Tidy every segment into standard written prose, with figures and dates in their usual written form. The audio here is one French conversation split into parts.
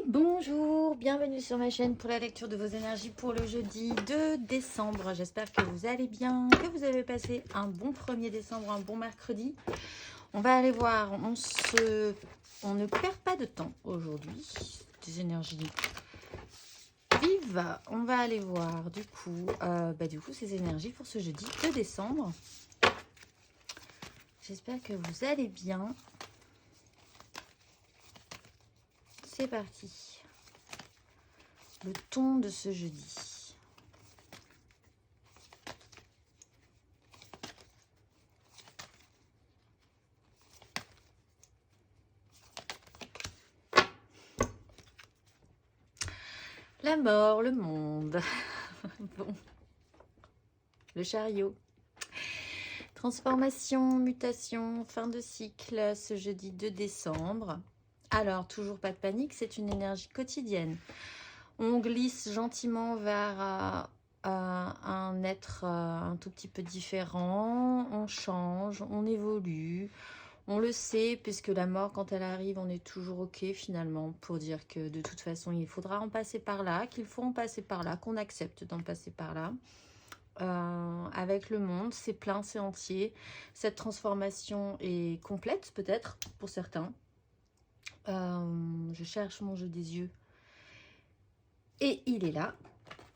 Bonjour, bienvenue sur ma chaîne pour la lecture de vos énergies pour le jeudi 2 décembre. J'espère que vous allez bien, que vous avez passé un bon 1er décembre, un bon mercredi. On va aller voir, on ne perd pas de temps aujourd'hui, des énergies vives. On va aller voir du coup ces énergies pour ce jeudi 2 décembre. J'espère que vous allez bien. C'est parti. Le ton de ce jeudi. La mort, le monde. Bon. Le chariot. Transformation, mutation, fin de cycle ce jeudi 2 décembre. Alors, toujours pas de panique, c'est une énergie quotidienne. On glisse gentiment vers un être un tout petit peu différent. On change, on évolue. On le sait, puisque la mort, quand elle arrive, on est toujours OK finalement pour dire que de toute façon, il faudra en passer par là, qu'il faut en passer par là, qu'on accepte d'en passer par là. Avec le monde, c'est plein, c'est entier. Cette transformation est complète peut-être pour certains. Je cherche mon jeu des yeux. Et il est là.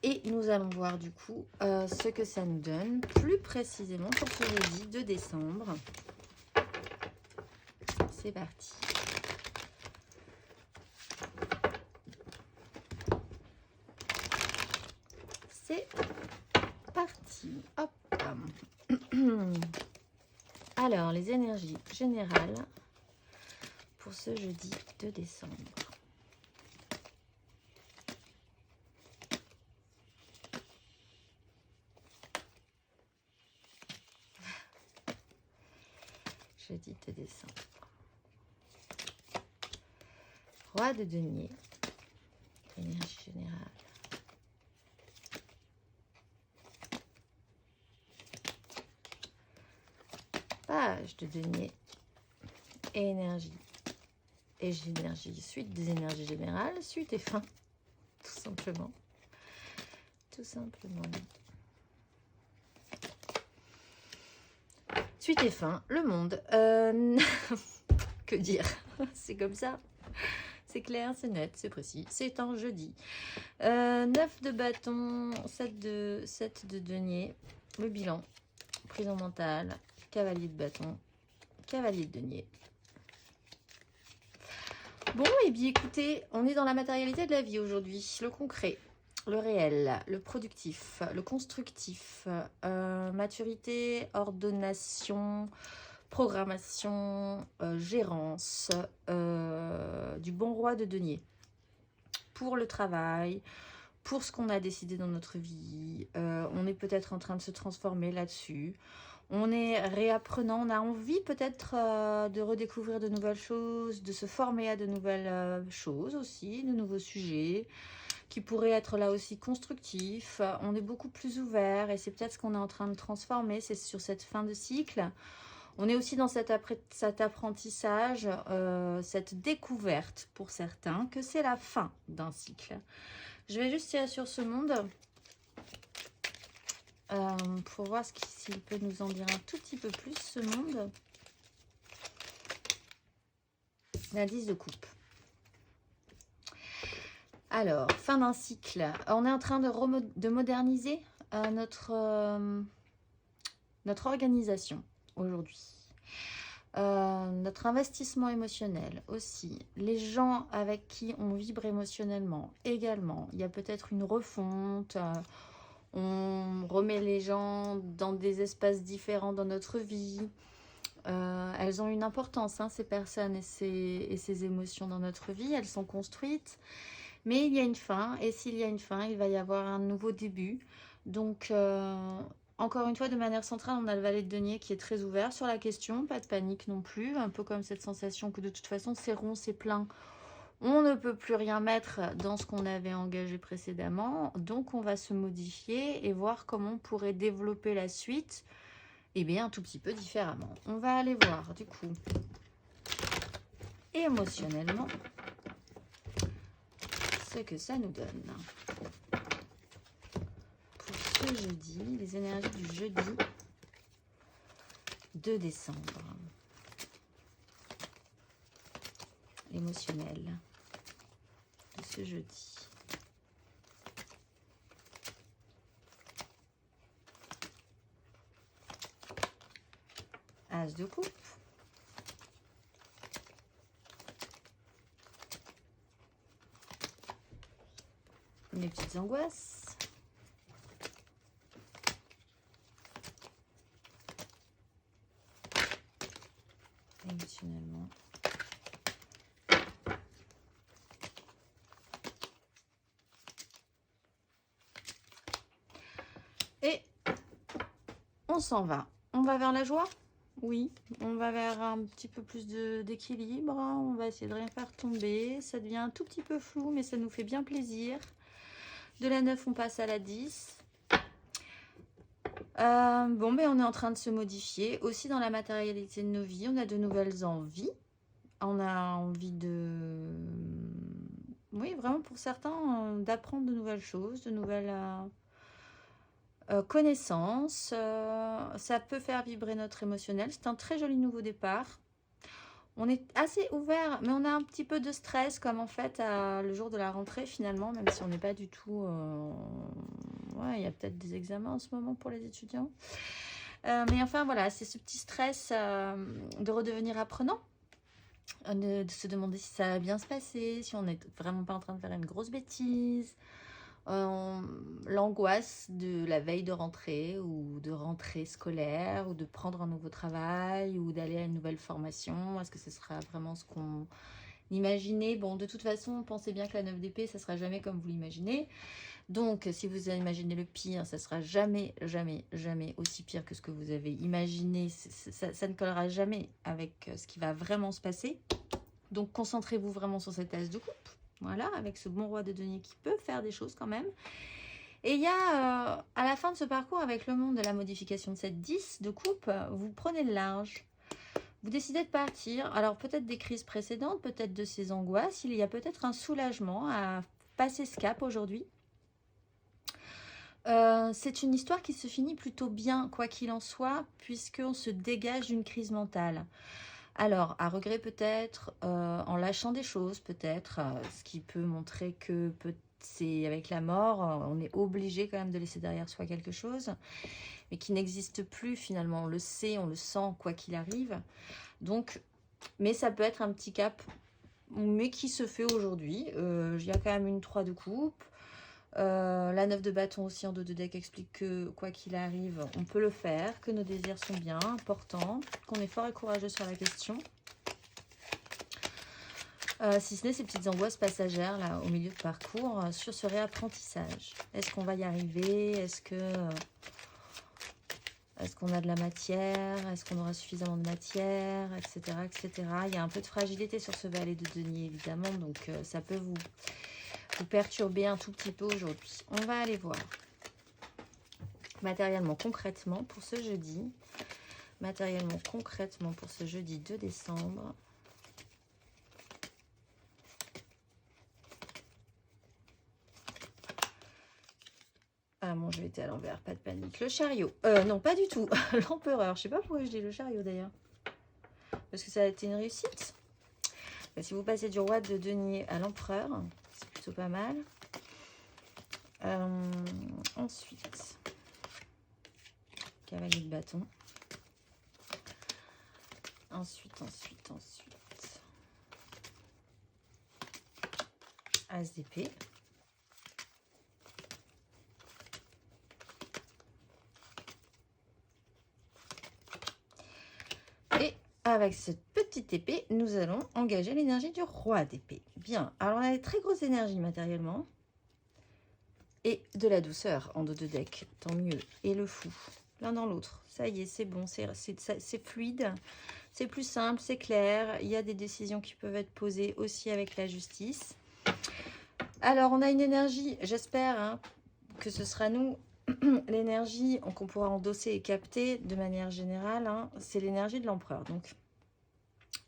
Et nous allons voir du coup ce que ça nous donne plus précisément pour ce jeudi 2 décembre. C'est parti. C'est parti. Hop. Alors, les énergies générales pour ce jeudi 2 décembre. Jeudi 2 décembre. Roi de denier. Énergie générale. Page de denier. Énergie. Et énergie. Suite des énergies générales. Suite et fin. Tout simplement. Tout simplement. Suite et fin. Le monde. Que dire? C'est comme ça. C'est clair, c'est net, c'est précis. C'est un jeudi. 9 de bâton, 7 de denier. Le bilan. Prison mentale. Cavalier de bâton. Cavalier de denier. Bon, et bien écoutez, on est dans la matérialité de la vie aujourd'hui. Le concret, le réel, le productif, le constructif, maturité, ordonnation, programmation, gérance, du bon roi de denier. Pour le travail, pour ce qu'on a décidé dans notre vie, on est peut-être en train de se transformer là-dessus. On est réapprenant, on a envie peut-être de redécouvrir de nouvelles choses, de se former à de nouvelles choses aussi, de nouveaux sujets qui pourraient être là aussi constructifs. On est beaucoup plus ouvert et c'est peut-être ce qu'on est en train de transformer, c'est sur cette fin de cycle. On est aussi dans cet apprentissage, cette découverte pour certains que c'est la fin d'un cycle. Je vais juste tirer sur ce monde. Pour voir s'il peut nous en dire un tout petit peu plus, ce monde. La 10 de coupe. Alors, fin d'un cycle. On est en train de moderniser notre organisation aujourd'hui. Notre investissement émotionnel aussi. Les gens avec qui on vibre émotionnellement également. Il y a peut-être une refonte. On remet les gens dans des espaces différents dans notre vie. Elles ont une importance, hein, ces personnes et ces émotions dans notre vie. Elles sont construites. Mais il y a une fin. Et s'il y a une fin, il va y avoir un nouveau début. Donc, encore une fois, de manière centrale, on a le valet de denier qui est très ouvert sur la question. Pas de panique non plus. Un peu comme cette sensation que de toute façon, c'est rond, c'est plein. On ne peut plus rien mettre dans ce qu'on avait engagé précédemment. Donc, on va se modifier et voir comment on pourrait développer la suite. Eh bien, un tout petit peu différemment. On va aller voir, du coup, émotionnellement, ce que ça nous donne. Pour ce jeudi, les énergies du jeudi 2 décembre. Émotionnel de ce jeudi. As de coupe. Mes petites angoisses. Émotionnellement. Et on s'en va. On va vers la joie? Oui, on va vers un petit peu plus d'équilibre. On va essayer de rien faire tomber. Ça devient un tout petit peu flou, mais ça nous fait bien plaisir. De la 9, on passe à la 10. Bon, ben on est en train de se modifier. Aussi dans la matérialité de nos vies, on a de nouvelles envies. On a envie de... Oui, vraiment pour certains, d'apprendre de nouvelles choses, de nouvelles connaissances. Ça peut faire vibrer notre émotionnel. C'est un très joli nouveau départ. On est assez ouvert, mais on a un petit peu de stress, comme en fait le jour de la rentrée finalement, même si on n'est pas du tout... Ouais, il y a peut-être des examens en ce moment pour les étudiants. Mais enfin voilà, c'est ce petit stress de redevenir apprenant, de se demander si ça va bien se passer, si on n'est vraiment pas en train de faire une grosse bêtise. L'angoisse de la veille de rentrée ou de rentrée scolaire ou de prendre un nouveau travail ou d'aller à une nouvelle formation. Est-ce que ce sera vraiment ce qu'on imaginait? Bon, de toute façon, pensez bien que la 9 d'épée, ça sera jamais comme vous l'imaginez. Donc, si vous imaginez le pire, ça sera jamais, jamais, jamais aussi pire que ce que vous avez imaginé. Ça ne collera jamais avec ce qui va vraiment se passer. Donc, concentrez-vous vraiment sur cette as de coupe. Voilà, avec ce bon roi de denier qui peut faire des choses quand même. Et il y a, à la fin de ce parcours, avec le monde de la modification de cette 10 de coupe, vous prenez le large. Vous décidez de partir. Alors, peut-être des crises précédentes, peut-être de ces angoisses. Il y a peut-être un soulagement à passer ce cap aujourd'hui. C'est une histoire qui se finit plutôt bien, quoi qu'il en soit, puisqu'on se dégage d'une crise mentale. Alors, à regret peut-être, en lâchant des choses peut-être, ce qui peut montrer que c'est avec la mort, on est obligé quand même de laisser derrière soi quelque chose, mais qui n'existe plus finalement. On le sait, on le sent, quoi qu'il arrive. Donc, mais ça peut être un petit cap, mais qui se fait aujourd'hui. Il y a quand même une 3 de coupe. La 9 de bâton aussi en dos de deck explique que quoi qu'il arrive, on peut le faire, que nos désirs sont bien importants, qu'on est fort et courageux sur la question. Si ce n'est ces petites angoisses passagères là au milieu de parcours sur ce réapprentissage. Est-ce qu'on va y arriver? Est-ce qu'on a de la matière? Est-ce qu'on aura suffisamment de matière? Etc. etc. Il y a un peu de fragilité sur ce valet de denier évidemment, donc ça peut vous perturber un tout petit peu aujourd'hui. On va aller voir matériellement, concrètement pour ce jeudi. Matériellement, concrètement pour ce jeudi 2 décembre. Ah mon jeu était à l'envers, pas de panique. Le chariot. Non, pas du tout. L'empereur. Je sais pas pourquoi je dis le chariot d'ailleurs. Parce que ça a été une réussite. Mais si vous passez du roi de denier à l'empereur, c'est plutôt pas mal. Ensuite, cavalier de bâton. Ensuite. As d'épée. Et avec cette petite épée, nous allons engager l'énergie du roi d'épée. Bien, alors on a des très grosses énergies matériellement. Et de la douceur en dos de deck, tant mieux. Et le fou, l'un dans l'autre. Ça y est, c'est bon, c'est fluide, c'est plus simple, c'est clair. Il y a des décisions qui peuvent être posées aussi avec la justice. Alors, on a une énergie, j'espère hein, que ce sera nous, l'énergie qu'on pourra endosser et capter de manière générale, hein, c'est l'énergie de l'empereur. Donc,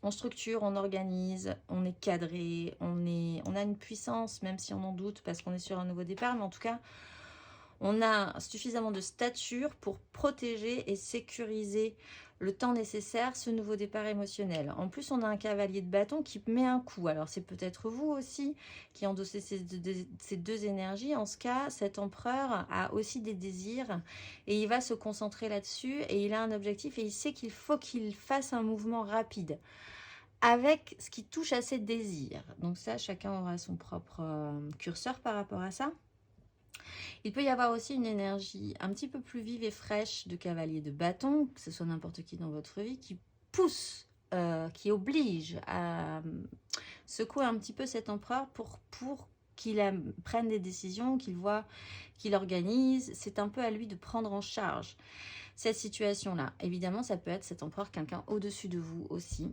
On structure, on organise, on est cadré, on a une puissance, même si on en doute parce qu'on est sur un nouveau départ, mais en tout cas, on a suffisamment de stature pour protéger et sécuriser le temps nécessaire, ce nouveau départ émotionnel. En plus, on a un cavalier de bâton qui met un coup. Alors, c'est peut-être vous aussi qui endossez ces deux énergies. En ce cas, cet empereur a aussi des désirs et il va se concentrer là-dessus et il a un objectif et il sait qu'il faut qu'il fasse un mouvement rapide avec ce qui touche à ses désirs. Donc ça, chacun aura son propre curseur par rapport à ça. Il peut y avoir aussi une énergie un petit peu plus vive et fraîche de cavalier de bâton, que ce soit n'importe qui dans votre vie, qui pousse, qui oblige à secouer un petit peu cet empereur pour qu'il prenne des décisions, qu'il voit, qu'il organise. C'est un peu à lui de prendre en charge cette situation-là. Évidemment, ça peut être cet empereur quelqu'un au-dessus de vous aussi.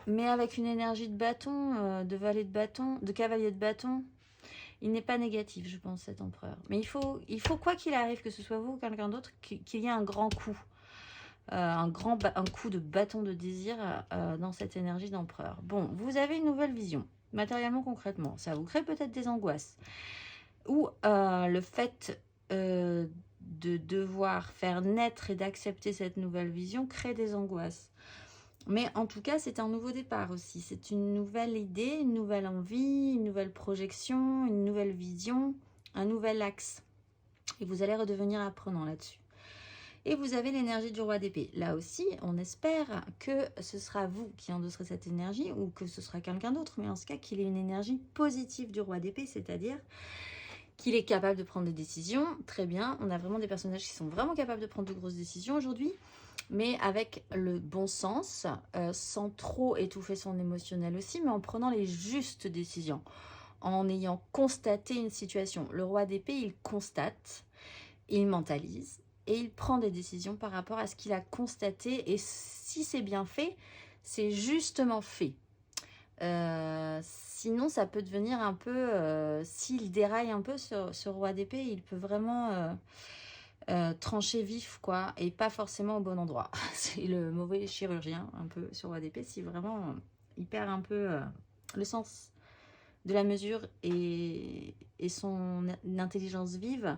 Mais avec une énergie de bâton, de valet de bâton, de cavalier de bâton, il n'est pas négatif, je pense, cet empereur. Mais il faut quoi qu'il arrive, que ce soit vous ou quelqu'un d'autre, qu'il y ait un grand coup. Un coup de bâton de désir dans cette énergie d'empereur. Bon, vous avez une nouvelle vision, matériellement, concrètement. Ça vous crée peut-être des angoisses. Ou le fait de devoir faire naître et d'accepter cette nouvelle vision crée des angoisses. Mais en tout cas, c'est un nouveau départ aussi. C'est une nouvelle idée, une nouvelle envie, une nouvelle projection, une nouvelle vision, un nouvel axe. Et vous allez redevenir apprenant là-dessus. Et vous avez l'énergie du roi d'épée. Là aussi, on espère que ce sera vous qui endosserez cette énergie ou que ce sera quelqu'un d'autre. Mais en ce cas, qu'il ait une énergie positive du roi d'épée, c'est-à-dire qu'il est capable de prendre des décisions. Très bien, on a vraiment des personnages qui sont vraiment capables de prendre de grosses décisions aujourd'hui, mais avec le bon sens, sans trop étouffer son émotionnel aussi, mais en prenant les justes décisions, en ayant constaté une situation. Le roi d'épée, il constate, il mentalise, et il prend des décisions par rapport à ce qu'il a constaté, et si c'est bien fait, c'est justement fait. Sinon, ça peut devenir un peu, s'il déraille un peu ce roi d'épée, il peut vraiment trancher vif, quoi, et pas forcément au bon endroit. C'est le mauvais chirurgien, un peu, sur roi d'épée, si vraiment il perd un peu le sens de la mesure et son intelligence vive,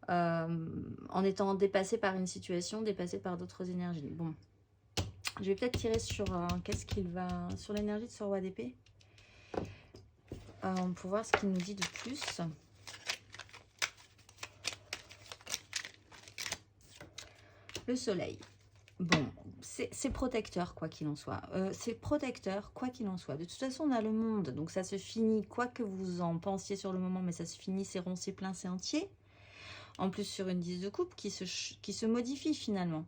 en étant dépassé par une situation, dépassé par d'autres énergies. Bon, je vais peut-être tirer sur qu'est-ce qu'il va sur l'énergie de ce roi d'épée pour voir ce qu'il nous dit de plus. Le soleil. Bon, c'est protecteur quoi qu'il en soit. C'est protecteur quoi qu'il en soit. De toute façon, on a le monde, donc ça se finit, quoi que vous en pensiez sur le moment, mais ça se finit, c'est rond, c'est plein, c'est entier. En plus sur une 10 de coupe qui se modifie finalement.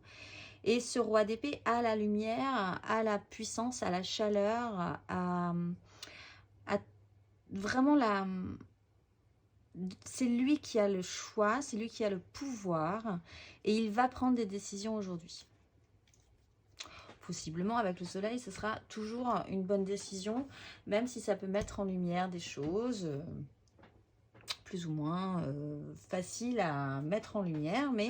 Et ce roi d'épée a la lumière, a la puissance, a la chaleur, a vraiment la... C'est lui qui a le choix, c'est lui qui a le pouvoir et il va prendre des décisions aujourd'hui. Possiblement avec le soleil, ce sera toujours une bonne décision, même si ça peut mettre en lumière des choses plus ou moins faciles à mettre en lumière, mais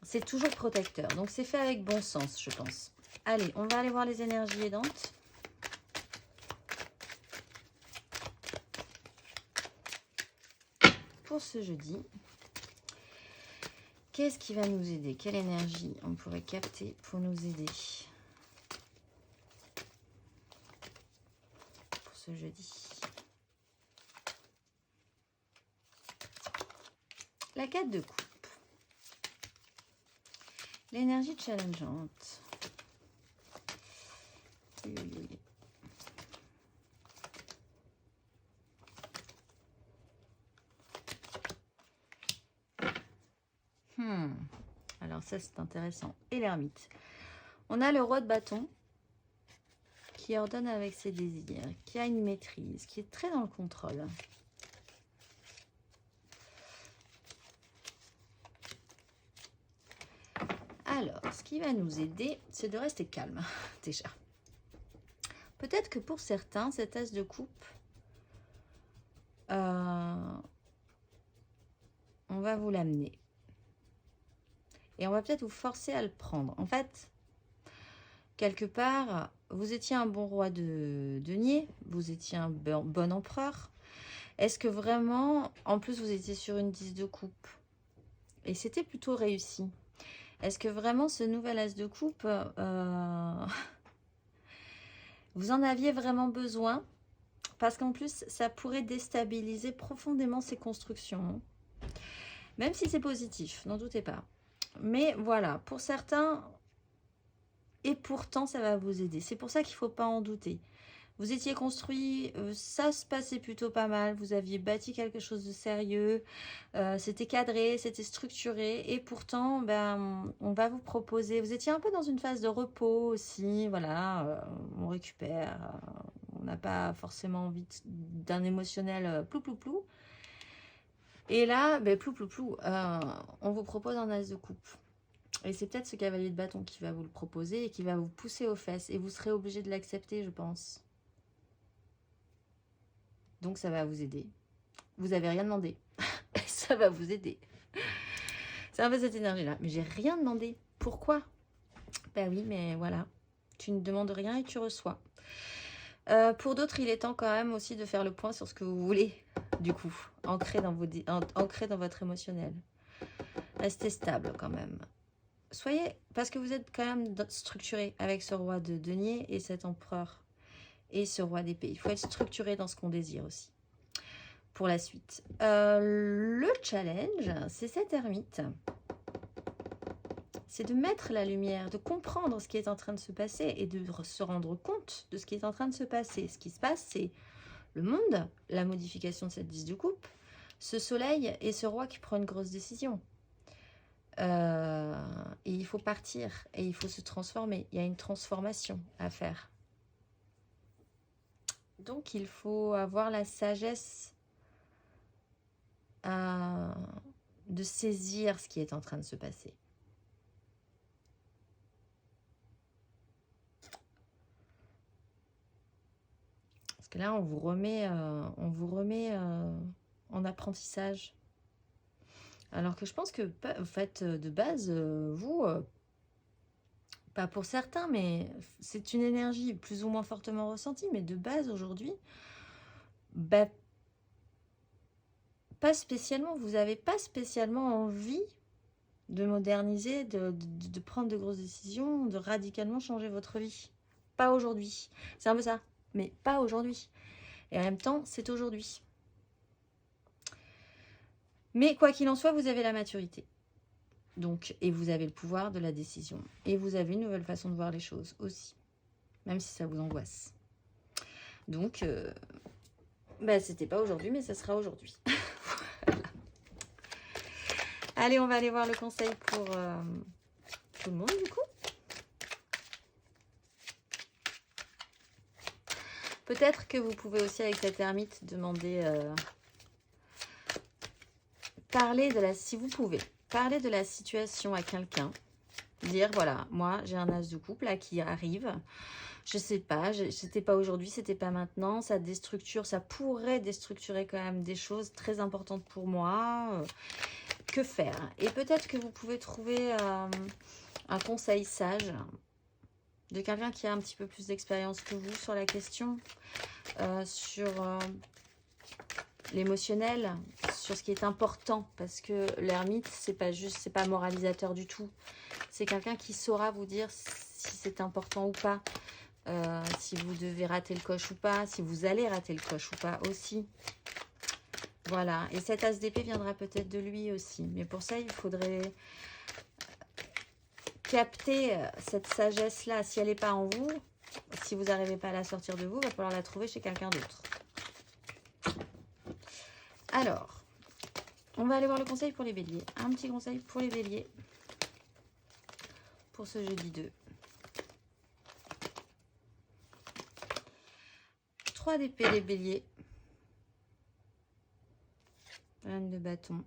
c'est toujours protecteur. Donc c'est fait avec bon sens, je pense. Allez, on va aller voir les énergies aidantes. Pour ce jeudi, qu'est-ce qui va nous aider? Quelle énergie on pourrait capter pour nous aider pour ce jeudi? La 4 de coupe. L'énergie challengeante. Alors ça c'est intéressant. Et l'ermite. On a le roi de bâton qui ordonne avec ses désirs, qui a une maîtrise, qui est très dans le contrôle. Alors, ce qui va nous aider, c'est de rester calme, déjà. Peut-être que pour certains, cet as de coupe, on va vous l'amener. Et on va peut-être vous forcer à le prendre. En fait, quelque part, vous étiez un bon roi de denier, vous étiez un bon empereur. Est-ce que vraiment, en plus vous étiez sur une 10 de coupe et c'était plutôt réussi. Est-ce que vraiment ce nouvel as de coupe, vous en aviez vraiment besoin? Parce qu'en plus, ça pourrait déstabiliser profondément ces constructions. Même si c'est positif, n'en doutez pas. Mais voilà, pour certains, et pourtant ça va vous aider. C'est pour ça qu'il ne faut pas en douter. Vous étiez construit, ça se passait plutôt pas mal, vous aviez bâti quelque chose de sérieux, c'était cadré, c'était structuré, et pourtant, ben, on va vous proposer, vous étiez un peu dans une phase de repos aussi, voilà, on récupère, on n'a pas forcément envie d'un émotionnel plou plou plou, et là, ben, plou plou plou, on vous propose un as de coupe. Et c'est peut-être ce cavalier de bâton qui va vous le proposer et qui va vous pousser aux fesses, et vous serez obligé de l'accepter, je pense. Donc ça va vous aider. Vous n'avez rien demandé. Ça va vous aider. C'est un peu cette énergie-là. Mais j'ai rien demandé. Pourquoi? Ben oui, mais voilà. Tu ne demandes rien et tu reçois. Pour d'autres, il est temps quand même aussi de faire le point sur ce que vous voulez. Du coup, ancré dans votre émotionnel. Restez stable quand même. Soyez, parce que vous êtes quand même structuré avec ce roi de denier et cet empereur et ce roi d'épée. Il faut être structuré dans ce qu'on désire aussi. Pour la suite. Le challenge, c'est cette ermite. C'est de mettre la lumière, de comprendre ce qui est en train de se passer et de se rendre compte de ce qui est en train de se passer. Ce qui se passe, c'est le monde, la modification de cette 10 de coupe, ce soleil et ce roi qui prend une grosse décision. Et il faut partir et il faut se transformer. Il y a une transformation à faire. Donc, il faut avoir la sagesse de saisir ce qui est en train de se passer. Parce que là, on vous remet en apprentissage. Alors que je pense que, en fait, de base, vous, pas pour certains, mais c'est une énergie plus ou moins fortement ressentie, mais de base, aujourd'hui, bah, pas spécialement, vous n'avez pas spécialement envie de moderniser, de prendre de grosses décisions, de radicalement changer votre vie. Pas aujourd'hui. C'est un peu ça, mais pas aujourd'hui. Et en même temps, c'est aujourd'hui. Mais quoi qu'il en soit, vous avez la maturité. Donc, et vous avez le pouvoir de la décision. Et vous avez une nouvelle façon de voir les choses aussi. Même si ça vous angoisse. Donc, bah, c'était pas aujourd'hui, mais ça sera aujourd'hui. Voilà. Allez, on va aller voir le conseil pour tout le monde, du coup. Peut-être que vous pouvez aussi, avec cette ermite, demander... parler de la... Si vous pouvez, parler de la situation à quelqu'un. Dire, voilà, moi, j'ai un as de coupe, là, qui arrive. Je sais pas, c'était pas aujourd'hui, c'était pas maintenant. Ça déstructure, ça pourrait déstructurer quand même des choses très importantes pour moi. Que faire? Et peut-être que vous pouvez trouver un conseil sage de quelqu'un qui a un petit peu plus d'expérience que vous sur la question, sur l'émotionnel, sur ce qui est important, parce que l'ermite, c'est pas juste, c'est pas moralisateur du tout. C'est quelqu'un qui saura vous dire si c'est important ou pas, si vous devez rater le coche ou pas, si vous allez rater le coche ou pas aussi. Voilà, et cet as d'épée viendra peut-être de lui aussi. Mais pour ça, il faudrait capter cette sagesse-là. Si elle n'est pas en vous, si vous n'arrivez pas à la sortir de vous, il va falloir la trouver chez quelqu'un d'autre. Alors, on va aller voir le conseil pour les béliers. Un petit conseil pour les béliers pour ce jeudi 2. 3 d'épée les béliers. Reine de bâton.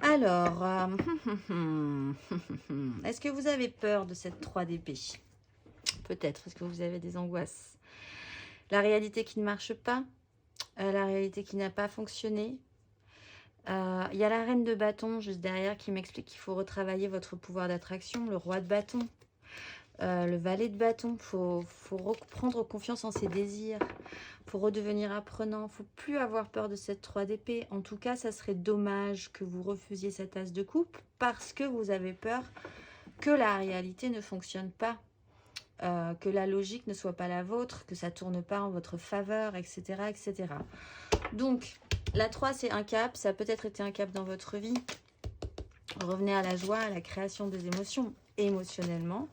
Alors, est-ce que vous avez peur de cette 3 d'épée? Peut-être. Est-ce que vous avez des angoisses? La réalité qui ne marche pas, la réalité qui n'a pas fonctionné, Il y a la reine de bâton juste derrière qui m'explique qu'il faut retravailler votre pouvoir d'attraction. Le roi de bâton, le valet de bâton. Faut reprendre confiance en ses désirs. Faut redevenir apprenant. Faut plus avoir peur de cette 3 d'épée. En tout cas, ça serait dommage que vous refusiez cette as de coupe parce que vous avez peur que la réalité ne fonctionne pas. Que la logique ne soit pas la vôtre, que ça tourne pas en votre faveur, etc. etc. Donc, la 3, c'est un cap. Ça a peut-être été un cap dans votre vie. Revenez à la joie, à la création des émotions émotionnellement.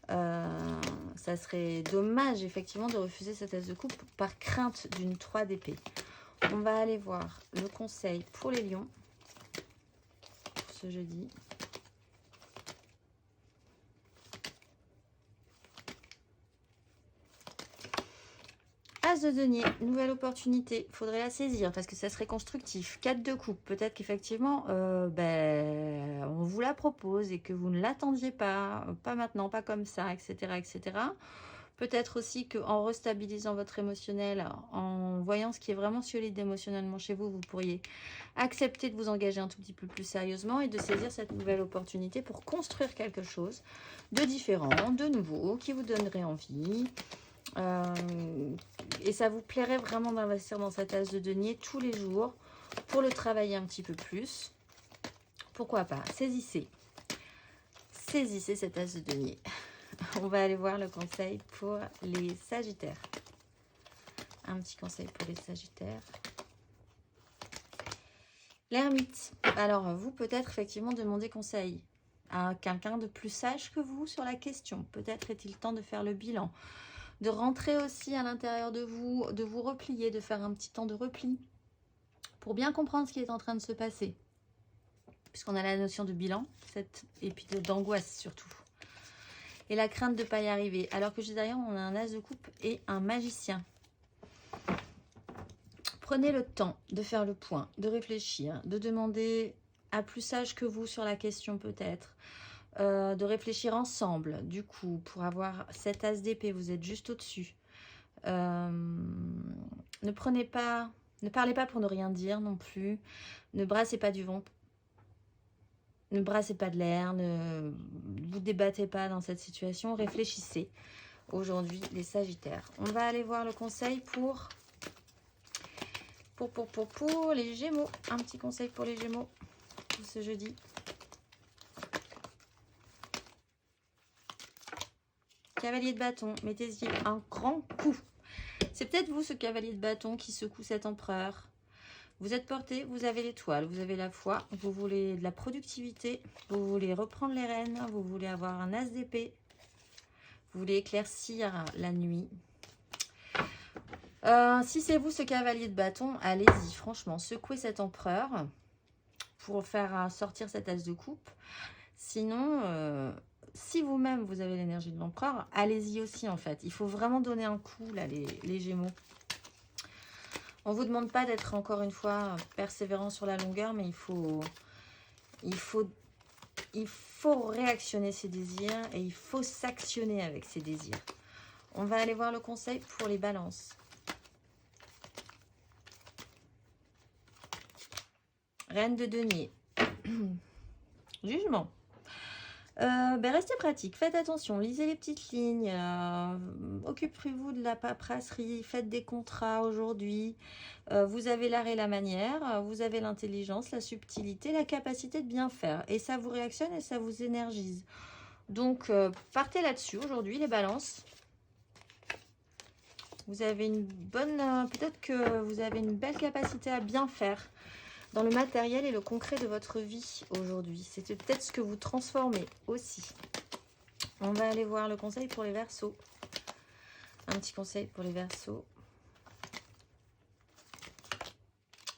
Ça serait dommage, effectivement, de refuser cette as de coupe par crainte d'une 3 d'épée. On va aller voir le conseil pour les lions ce jeudi. As de denier, nouvelle opportunité, il faudrait la saisir parce que ça serait constructif. 4 de coupe, peut-être qu'effectivement, on vous la propose et que vous ne l'attendiez pas maintenant, pas comme ça, etc. etc. Peut-être aussi qu'en restabilisant votre émotionnel, en voyant ce qui est vraiment solide émotionnellement chez vous, vous pourriez accepter de vous engager un tout petit peu plus sérieusement et de saisir cette nouvelle opportunité pour construire quelque chose de différent, de nouveau, qui vous donnerait envie. Et ça vous plairait vraiment d'investir dans cette as de denier tous les jours pour le travailler un petit peu plus. Pourquoi pas? Saisissez cette as de denier. On va aller voir le conseil pour les sagittaires. Un petit conseil pour les sagittaires. L'ermite. Alors, vous peut-être effectivement demander conseil à quelqu'un de plus sage que vous sur la question. Peut-être est-il temps de faire le bilan. De rentrer aussi à l'intérieur de vous replier, de faire un petit temps de repli pour bien comprendre ce qui est en train de se passer. Puisqu'on a la notion de bilan, et puis d'angoisse surtout. Et la crainte de ne pas y arriver. Alors que juste derrière, on a un as de coupe et un magicien. Prenez le temps de faire le point, de réfléchir, de demander à plus sage que vous sur la question peut-être. De réfléchir ensemble, du coup, pour avoir cette as d'épée, vous êtes juste au-dessus. Ne parlez pas pour ne rien dire non plus. Ne brassez pas du vent. Ne brassez pas de l'air. Ne vous débattez pas dans cette situation. Réfléchissez aujourd'hui, les sagittaires. On va aller voir le conseil pour les gémeaux. Un petit conseil pour les gémeaux pour ce jeudi. Cavalier de bâton, mettez-y un grand coup. C'est peut-être vous, ce cavalier de bâton, qui secoue cet empereur. Vous êtes porté, vous avez l'étoile, vous avez la foi, vous voulez de la productivité, vous voulez reprendre les rênes, vous voulez avoir un as d'épée, vous voulez éclaircir la nuit. Si c'est vous, ce cavalier de bâton, allez-y, franchement, secouez cet empereur pour faire sortir cette as de coupe. Sinon... si vous-même, vous avez l'énergie de l'empereur, allez-y aussi, en fait. Il faut vraiment donner un coup, là, les gémeaux. On ne vous demande pas d'être, encore une fois, persévérant sur la longueur, mais il faut réactionner ses désirs et il faut s'actionner avec ses désirs. On va aller voir le conseil pour les balances. Reine de denier. Jugement. Restez pratique, faites attention, lisez les petites lignes, occupez-vous de la paperasserie, faites des contrats aujourd'hui. Vous avez l'art et la manière, vous avez l'intelligence, la subtilité, la capacité de bien faire. Et ça vous réactionne et ça vous énergise. Donc, partez là-dessus aujourd'hui, les balances. Vous avez une bonne... peut-être que vous avez une belle capacité à bien faire dans le matériel et le concret de votre vie aujourd'hui. C'est peut-être ce que vous transformez aussi. On va aller voir le conseil pour les Verseaux. Un petit conseil pour les Verseaux.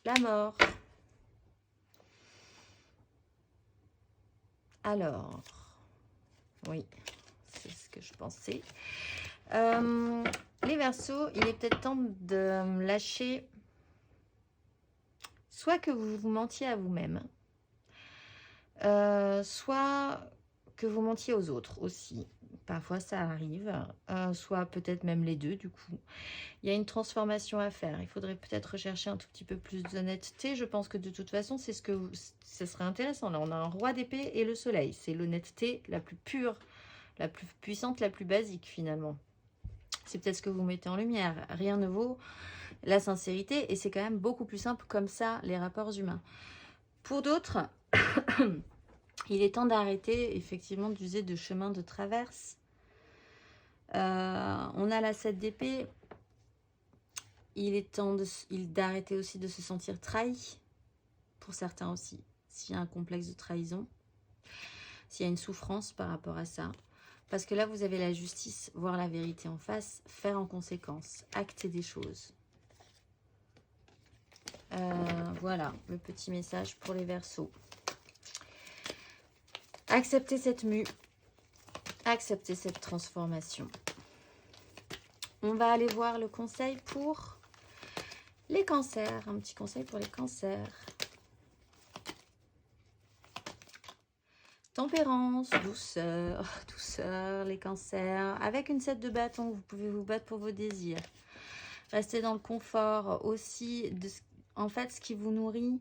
La mort. Alors, oui, c'est ce que je pensais. Les Verseaux, il est peut-être temps de lâcher... Soit que vous vous mentiez à vous-même, soit que vous mentiez aux autres aussi. Parfois, ça arrive, soit peut-être même les deux, du coup. Il y a une transformation à faire. Il faudrait peut-être rechercher un tout petit peu plus d'honnêteté. Je pense que de toute façon, c'est ce serait intéressant. Là, on a un roi d'épée et le soleil. C'est l'honnêteté la plus pure, la plus puissante, la plus basique, finalement. C'est peut-être ce que vous mettez en lumière. Rien ne vaut la sincérité. Et c'est quand même beaucoup plus simple comme ça, les rapports humains. Pour d'autres... il est temps d'arrêter, effectivement, d'user de chemin de traverse. On a la 7 d'épée. Il est temps d'arrêter aussi de se sentir trahi. Pour certains aussi. S'il y a un complexe de trahison. S'il y a une souffrance par rapport à ça. Parce que là, vous avez la justice, voir la vérité en face, faire en conséquence, acter des choses. Voilà, le petit message pour les Verseaux. Acceptez cette mue, acceptez cette transformation. On va aller voir le conseil pour les cancers. Un petit conseil pour les cancers. Tempérance, douceur, douceur, les cancers. Avec une 7 de bâton, vous pouvez vous battre pour vos désirs. Restez dans le confort aussi, en fait, ce qui vous nourrit.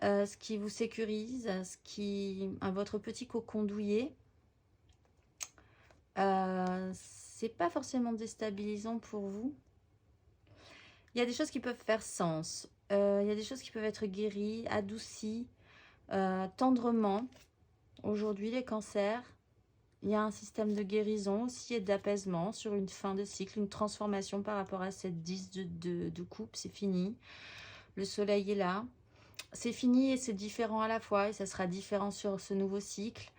Ce qui vous sécurise, votre petit cocon douillet. C'est pas forcément déstabilisant pour vous. Il y a des choses qui peuvent faire sens. Il y a des choses qui peuvent être guéries, adoucies, tendrement. Aujourd'hui, les cancers, il y a un système de guérison aussi et d'apaisement sur une fin de cycle, une transformation par rapport à cette 10 de coupe. C'est fini. Le soleil est là. C'est fini et c'est différent à la fois et ça sera différent sur ce nouveau cycle.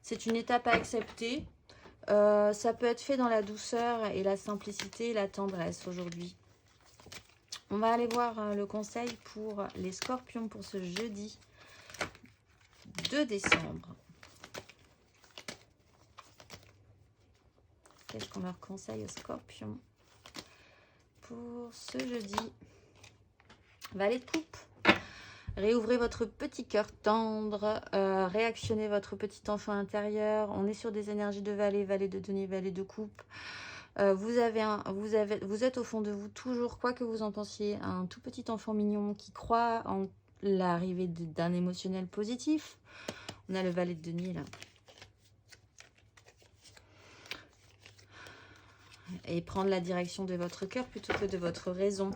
C'est une étape à accepter. Ça peut être fait dans la douceur et la simplicité et la tendresse aujourd'hui. On va aller voir le conseil pour les scorpions pour ce jeudi 2 décembre. Qu'est-ce qu'on leur conseille aux scorpions pour ce jeudi? Valet de coupe. Réouvrez votre petit cœur tendre, réactionnez votre petit enfant intérieur. On est sur des énergies de valet, valet de denier, valet de coupe. Vous êtes au fond de vous toujours, quoi que vous en pensiez, un tout petit enfant mignon qui croit en l'arrivée d'un émotionnel positif. On a le valet de denier là. Et prendre la direction de votre cœur plutôt que de votre raison.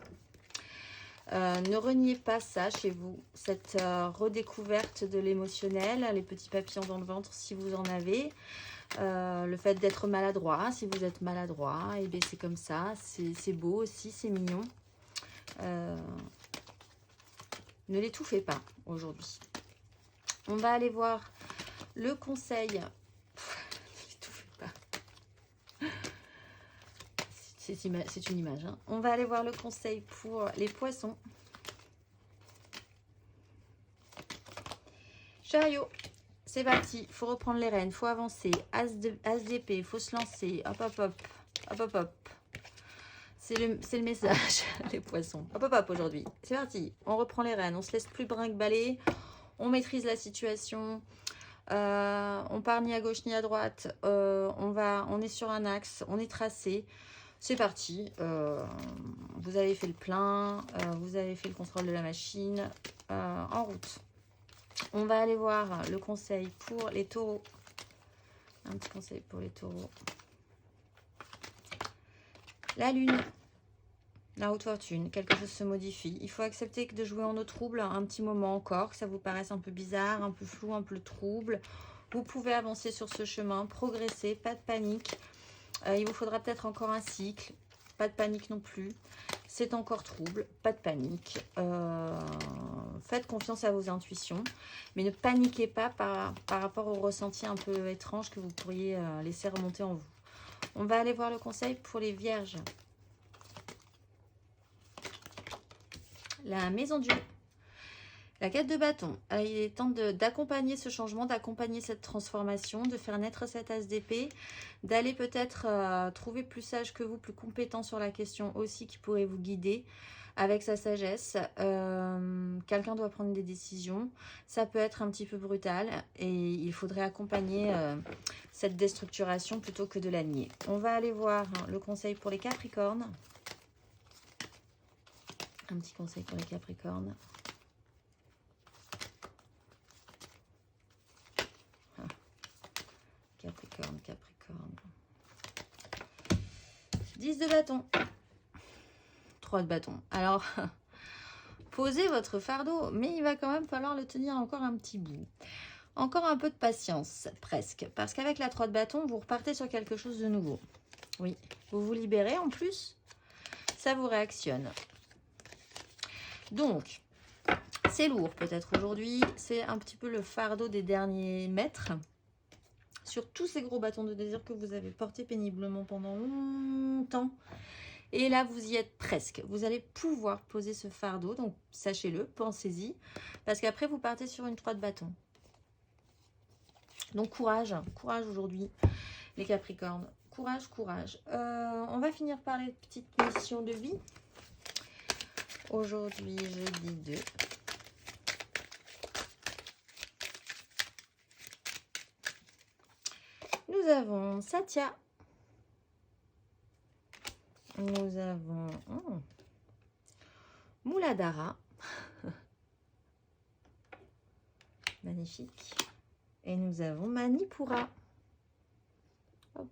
Ne reniez pas ça chez vous, cette redécouverte de l'émotionnel, les petits papillons dans le ventre si vous en avez, le fait d'être maladroit, si vous êtes maladroit, et bien c'est comme ça, c'est beau aussi, c'est mignon. Ne l'étouffez pas aujourd'hui. On va aller voir le conseil. Ne l'étouffez pas. C'est une image. Hein. On va aller voir le conseil pour les poissons. Chariot, c'est parti. Il faut reprendre les rênes, il faut avancer. As d'épée, il faut se lancer. Hop, hop, hop. Hop, hop, hop. C'est le message, les poissons. Hop, hop, hop aujourd'hui. C'est parti. On reprend les rênes. On se laisse plus brinque-baller. On maîtrise la situation. On part ni à gauche ni à droite. On est sur un axe. On est tracé. C'est parti, vous avez fait le plein, vous avez fait le contrôle de la machine, en route. On va aller voir le conseil pour les taureaux. Un petit conseil pour les taureaux. La lune, la haute fortune, quelque chose se modifie. Il faut accepter de jouer en eau trouble un petit moment encore, que ça vous paraisse un peu bizarre, un peu flou, un peu trouble. Vous pouvez avancer sur ce chemin, progresser, pas de panique. Il vous faudra peut-être encore un cycle. Pas de panique non plus. C'est encore trouble. Pas de panique. Faites confiance à vos intuitions. Mais ne paniquez pas par rapport au ressenti un peu étrange que vous pourriez laisser remonter en vous. On va aller voir le conseil pour les vierges. La maison Dieu. La 4 de bâton. Alors, il est temps d'accompagner ce changement, d'accompagner cette transformation, de faire naître cette as d'épée, d'aller peut-être trouver plus sage que vous, plus compétent sur la question aussi, qui pourrait vous guider avec sa sagesse. Quelqu'un doit prendre des décisions. Ça peut être un petit peu brutal et il faudrait accompagner cette déstructuration plutôt que de la nier. On va aller voir le conseil pour les Capricornes. Un petit conseil pour les Capricornes. Capricorne, Capricorne. 10 de bâton. 3 de bâton. Alors, posez votre fardeau, mais il va quand même falloir le tenir encore un petit bout. Encore un peu de patience, presque. Parce qu'avec la 3 de bâton, vous repartez sur quelque chose de nouveau. Oui, vous vous libérez en plus. Ça vous réactionne. Donc, c'est lourd peut-être aujourd'hui. C'est un petit peu le fardeau des derniers mètres. Sur tous ces gros bâtons de désir que vous avez portés péniblement pendant longtemps. Et là, vous y êtes presque. Vous allez pouvoir poser ce fardeau. Donc, sachez-le, pensez-y. Parce qu'après, vous partez sur une 3 de bâton. Donc, courage. Courage aujourd'hui, les Capricornes. Courage, courage. On va finir par les petites missions de vie. Aujourd'hui, jeudi 2. Nous avons Satya. Nous avons Muladhara. Magnifique. Et nous avons Manipura. Hop.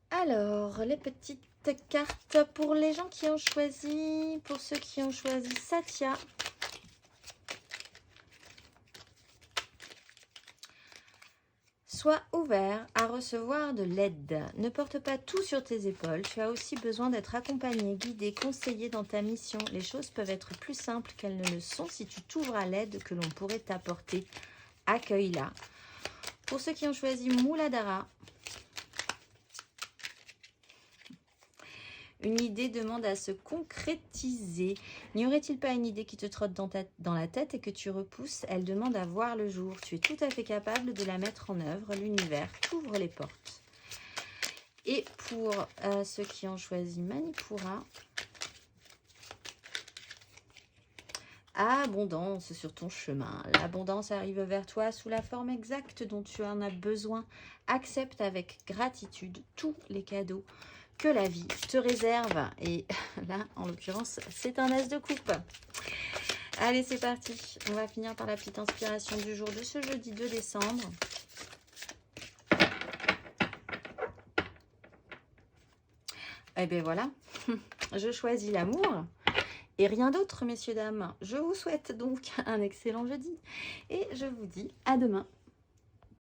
Alors, les petites cartes pour les gens qui ont choisi, pour ceux qui ont choisi Satya. Sois ouvert à recevoir de l'aide. Ne porte pas tout sur tes épaules. Tu as aussi besoin d'être accompagné, guidé, conseillé dans ta mission. Les choses peuvent être plus simples qu'elles ne le sont si tu t'ouvres à l'aide que l'on pourrait t'apporter. Accueille-la. Pour ceux qui ont choisi Muladhara, une idée demande à se concrétiser. N'y aurait-il pas une idée qui te trotte dans la tête et que tu repousses? Elle demande à voir le jour. Tu es tout à fait capable de la mettre en œuvre. L'univers t'ouvre les portes. Et pour ceux qui ont choisi Manipura, abondance sur ton chemin. L'abondance arrive vers toi sous la forme exacte dont tu en as besoin. Accepte avec gratitude tous les cadeaux que la vie te réserve. Et là, en l'occurrence, c'est un as de coupe. Allez, c'est parti. On va finir par la petite inspiration du jour de ce jeudi 2 décembre. Et bien voilà, je choisis l'amour et rien d'autre, messieurs, dames. Je vous souhaite donc un excellent jeudi et je vous dis à demain.